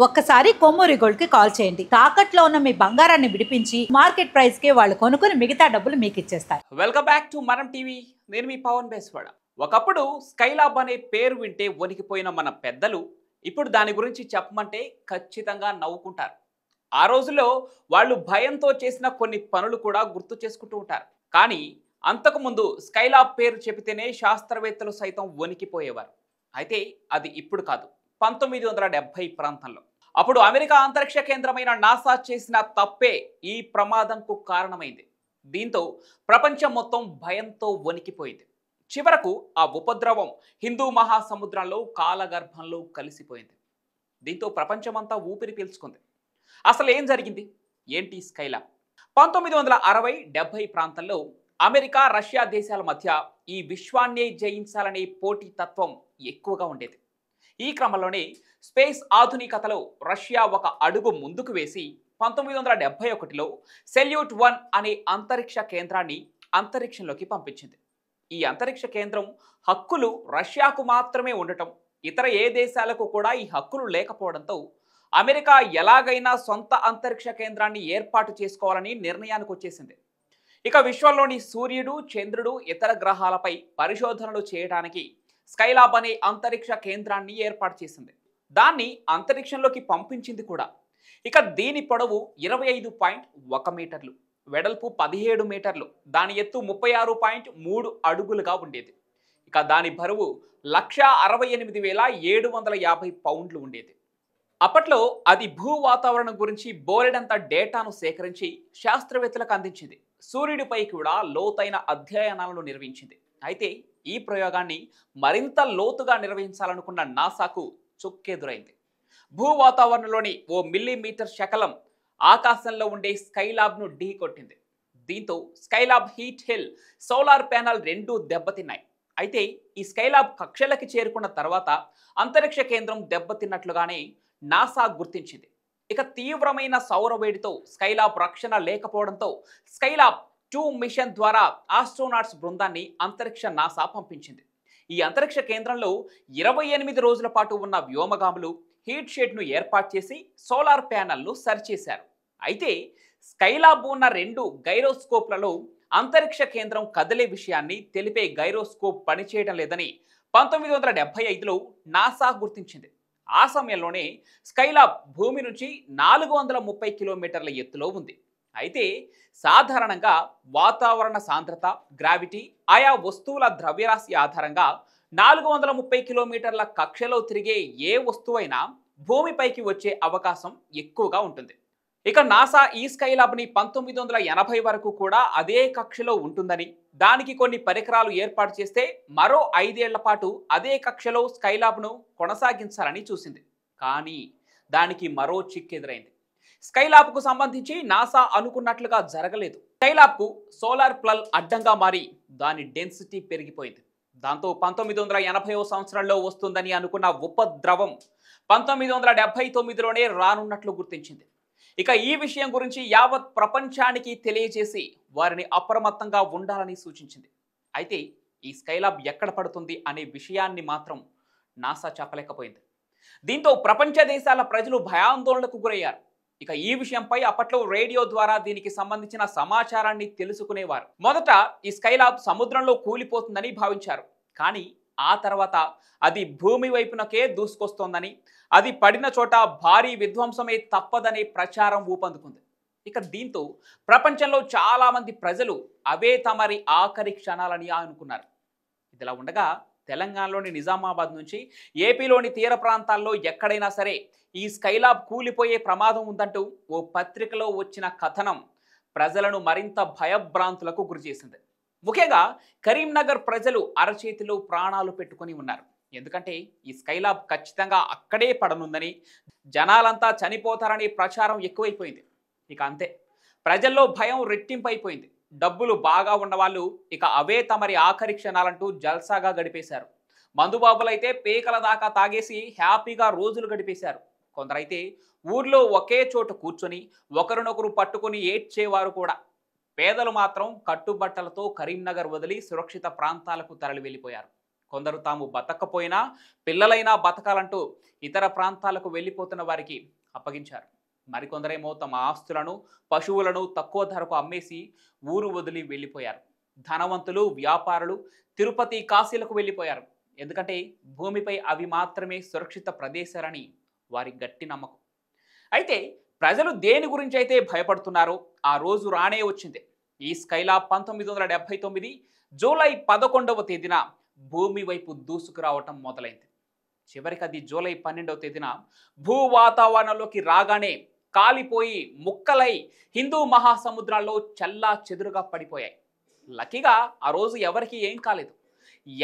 ఒక్కసారి కొమ్మూరి గోల్డ్ కి కాల్ చేయండి. తాకట్లో ఉన్న మీ బంగారాన్ని విడిపించి మార్కెట్ ప్రైస్ కి వాళ్ళు కొనుక్కుని మిగతా డబ్బులు మీకు ఇచ్చేస్తారు. వెల్కమ్ బ్యాక్ టు మనం టీవీ. నేను మీ పవన్ బేస్వాడ. ఒకప్పుడు స్కైలాబ్ అనే పేరు వింటే వణికిపోయిన మన పెద్దలు ఇప్పుడు దాని గురించి చెప్పమంటే ఖచ్చితంగా నవ్వుకుంటారు. ఆ రోజుల్లో వాళ్ళు భయంతో చేసిన కొన్ని పనులు కూడా గుర్తు చేసుకుంటూ ఉంటారు. కానీ అంతకుముందు స్కైలాబ్ పేరు చెబితేనే శాస్త్రవేత్తలు సైతం వణికిపోయేవారు. అయితే అది ఇప్పుడు కాదు, 1970 ప్రాంతంలో. అప్పుడు అమెరికా అంతరిక్ష కేంద్రమైన నాసా చేసిన తప్పే ఈ ప్రమాదంకు కారణమైంది. దీంతో ప్రపంచం మొత్తం భయంతో వణికిపోయింది. చివరకు ఆ ఉపద్రవం హిందూ మహాసముద్రంలో కాలగర్భంలో కలిసిపోయింది. దీంతో ప్రపంచమంతా ఊపిరి పీల్చుకుంది. అసలు ఏం జరిగింది? ఏంటి స్కైలాబ్? 1960-70 ప్రాంతంలో అమెరికా రష్యా దేశాల మధ్య ఈ విశ్వాన్నే జయించాలనే పోటీ తత్వం ఎక్కువగా ఉండేది. ఈ క్రమంలోనే స్పేస్ ఆధునికతలో రష్యా ఒక అడుగు ముందుకు వేసి 1971లో సెల్యూట్-1 అనే అంతరిక్ష కేంద్రాన్ని అంతరిక్షంలోకి పంపించింది. ఈ అంతరిక్ష కేంద్రం హక్కులు రష్యాకు మాత్రమే ఉండటం, ఇతర ఏ దేశాలకు కూడా ఈ హక్కులు లేకపోవడంతో అమెరికా ఎలాగైనా సొంత అంతరిక్ష కేంద్రాన్ని ఏర్పాటు చేసుకోవాలని నిర్ణయానికి వచ్చేసింది. ఇక విశ్వంలోని సూర్యుడు, చంద్రుడు, ఇతర గ్రహాలపై పరిశోధనలు చేయడానికి స్కైలాబ్ అనే అంతరిక్ష కేంద్రాన్ని ఏర్పాటు చేసింది. దాన్ని అంతరిక్షంలోకి పంపించింది కూడా. ఇక దీని పొడవు 25.1 మీటర్లు, వెడల్పు 17 మీటర్లు, దాని ఎత్తు 36.3 అడుగులుగా ఉండేది. ఇక దాని బరువు 168,750 పౌండ్లు ఉండేది. అప్పట్లో అది భూ వాతావరణం గురించి బోలెడంత డేటాను సేకరించి శాస్త్రవేత్తలకు అందించింది. సూర్యుడిపై కూడా లోతైన అధ్యయనాలను నిర్వహించింది. అయితే ఈ ప్రయోగాన్ని మరింత లోతుగా నిర్వహించాలనుకున్న నాసాకు చుక్కెదురైంది. భూ వాతావరణంలోని ఓ మిల్లీమీటర్ శకలం ఆకాశంలో ఉండే స్కైలాబ్ను ఢీ కొట్టింది. దీంతో Skylab, heat hill, solar panel రెండూ దెబ్బతిన్నాయి. అయితే ఈ స్కైలాబ్ కక్షలకి చేరుకున్న తర్వాత అంతరిక్ష కేంద్రం దెబ్బతిన్నట్లుగానే నాసా గుర్తించింది. ఇక తీవ్రమైన సౌర వేడితో స్కైలాబ్ రక్షణ లేకపోవడంతో స్కైలాబ్ 2 మిషన్ ద్వారా ఆస్ట్రోనాట్స్ బృందాన్ని అంతరిక్ష నాసా పంపించింది. ఈ అంతరిక్ష కేంద్రంలో 28 రోజుల పాటు ఉన్న వ్యోమగాములు హీట్ షెడ్ను ఏర్పాటు చేసి సోలార్ ప్యానెల్ను సరిచేశారు. అయితే స్కైలాబ్ ఉన్న 2 గైరోస్కోప్లలో అంతరిక్ష కేంద్రం కదిలే విషయాన్ని తెలిపే గైరోస్కోప్ పనిచేయడం లేదని 1975లో నాసా గుర్తించింది. ఆ సమయంలోనే స్కైలాబ్ భూమి నుంచి 430 కిలోమీటర్ల ఎత్తులో ఉంది. అయితే సాధారణంగా వాతావరణ సాంద్రత, గ్రావిటీ, ఆయా వస్తువుల ద్రవ్యరాశి ఆధారంగా 430 కిలోమీటర్ల కక్షలో తిరిగే ఏ వస్తువైనా భూమిపైకి వచ్చే అవకాశం ఎక్కువగా ఉంటుంది. ఇక నాసా ఈ స్కైలాబ్ని 1980 వరకు కూడా అదే కక్షలో ఉంటుందని, దానికి కొన్ని పరికరాలు ఏర్పాటు చేస్తే మరో 5 ఏళ్ల పాటు అదే కక్షలో స్కైలాబ్ను కొనసాగించాలని చూసింది. కానీ దానికి మరో చిక్కెదురైంది. స్కైలాబ్కు సంబంధించి నాసా అనుకున్నట్లుగా జరగలేదు. స్కైలాబ్కు సోలార్ ప్లల్ అడ్డంగా మారి దాని డెన్సిటీ పెరిగిపోయింది. దాంతో 1980వ సంవత్సరంలో వస్తుందని అనుకున్న ఉపద్రవం 1979లోనే రానున్నట్లు గుర్తించింది. ఇక ఈ విషయం గురించి యావత్ ప్రపంచానికి తెలియజేసి వారిని అప్రమత్తంగా ఉండాలని సూచించింది. అయితే ఈ స్కైలాబ్ ఎక్కడ పడుతుంది అనే విషయాన్ని మాత్రం నాసా చెప్పలేకపోయింది. దీంతో ప్రపంచ దేశాల ప్రజలు భయాందోళనకు గురయ్యారు. ఇక ఈ విషయంపై అప్పట్లో రేడియో ద్వారా దీనికి సంబంధించిన సమాచారాన్ని తెలుసుకునేవారు. మొదట ఈ స్కైలాబ్ సముద్రంలో కూలిపోతుందని భావించారు. కానీ ఆ తర్వాత అది భూమి వైపునకే దూసుకొస్తోందని, అది పడిన చోట భారీ విధ్వంసమే తప్పదనే ప్రచారం ఊపందుకుంది. ఇక దీంతో ప్రపంచంలో చాలా మంది ప్రజలు అవే తమరి ఆఖరి క్షణాలని అనుకున్నారు. ఇదిలా ఉండగా తెలంగాణలోని నిజామాబాద్ నుంచి ఏపీలోని తీర ప్రాంతాల్లో ఎక్కడైనా సరే ఈ స్కైలాబ్ కూలిపోయే ప్రమాదం ఉందంటూ ఓ పత్రికలో వచ్చిన కథనం ప్రజలను మరింత భయభ్రాంతులకు గురిచేసింది. ముఖ్యంగా కరీంనగర్ ప్రజలు అరచేతిలో ప్రాణాలు పెట్టుకొని ఉన్నారు. ఎందుకంటే ఈ స్కైలాబ్ ఖచ్చితంగా అక్కడే పడనుందని, జనాలంతా చనిపోతారనే ప్రచారం ఎక్కువైపోయింది. ఇక అంతే, ప్రజల్లో భయం రెట్టింపైపోయింది. డబ్బులు బాగా ఉన్నవాళ్ళు ఇక అవే తమరి ఆఖరి క్షణాలంటూ జల్సాగా గడిపేశారు. మందుబాబులైతే పేకల దాకా తాగేసి హ్యాపీగా రోజులు గడిపేశారు. కొందరైతే ఊర్లో ఒకే చోట కూర్చొని ఒకరినొకరు పట్టుకొని ఏడ్చేవారు కూడా. పేదలు మాత్రం కట్టుబట్టలతో కరీంనగర్ వదిలి సురక్షిత ప్రాంతాలకు తరలి వెళ్ళిపోయారు. కొందరు తాము బతకపోయినా పిల్లలైనా బతకాలంటూ ఇతర ప్రాంతాలకు వెళ్ళిపోతున్న వారికి అప్పగించారు. మరికొందరేమో తమ ఆస్తులను పశువులను తక్కువ ధరకు అమ్మేసి ఊరు వదిలి వెళ్ళిపోయారు. ధనవంతులు వ్యాపారులు తిరుపతి కాశీలకు వెళ్ళిపోయారు. ఎందుకంటే భూమిపై అవి మాత్రమే సురక్షిత ప్రదేశాలని వారి గట్టి నమ్మకం. అయితే ప్రజలు దేని గురించి అయితే భయపడుతున్నారో ఆ రోజు రానే వచ్చింది. ఈ స్కైలాబ్ 1979 జూలై 11వ తేదీన భూమి వైపు దూసుకురావటం మొదలైంది. చివరికి అది జూలై 12వ తేదీన భూ వాతావరణంలోకి రాగానే కాలిపోయి ముక్కలై హిందూ మహాసముద్రాల్లో చల్లా చెదురుగా పడిపోయాయి. లక్కీగా ఆ రోజు ఎవరికి ఏం కాలేదు.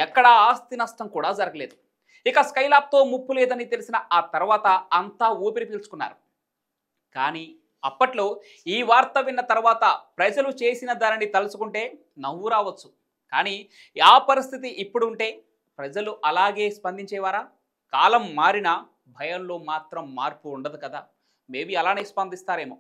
ఎక్కడా ఆస్తి నష్టం కూడా జరగలేదు. ఇక స్కైలాబ్తో ముప్పు లేదని తెలిసిన ఆ తర్వాత అంతా ఊపిరి పీల్చుకున్నారు. కానీ అప్పట్లో ఈ వార్త విన్న తర్వాత ప్రజలు చేసిన దానిని తలుచుకుంటే నవ్వు రావచ్చు. కానీ ఆ పరిస్థితి ఇప్పుడు ఉంటే ప్రజలు అలాగే స్పందించేవారా? కాలం మారినా భయంలో మాత్రం మార్పు ఉండదు కదా. మేబీ అలానే స్పందిస్తారేమో.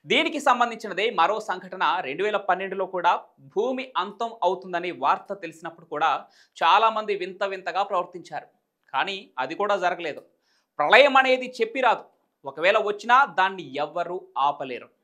దీనికి సంబంధించినదే మరో సంఘటన 2012లో కూడా భూమి అంతం అవుతుందని వార్త తెలిసినప్పుడు కూడా చాలామంది వింత వింతగా ప్రవర్తించారు. కానీ అది కూడా జరగలేదు. ప్రళయం అనేది చెప్పి రాదు. ఒకవేళ వచ్చినా దాన్ని ఎవ్వరూ ఆపలేరు.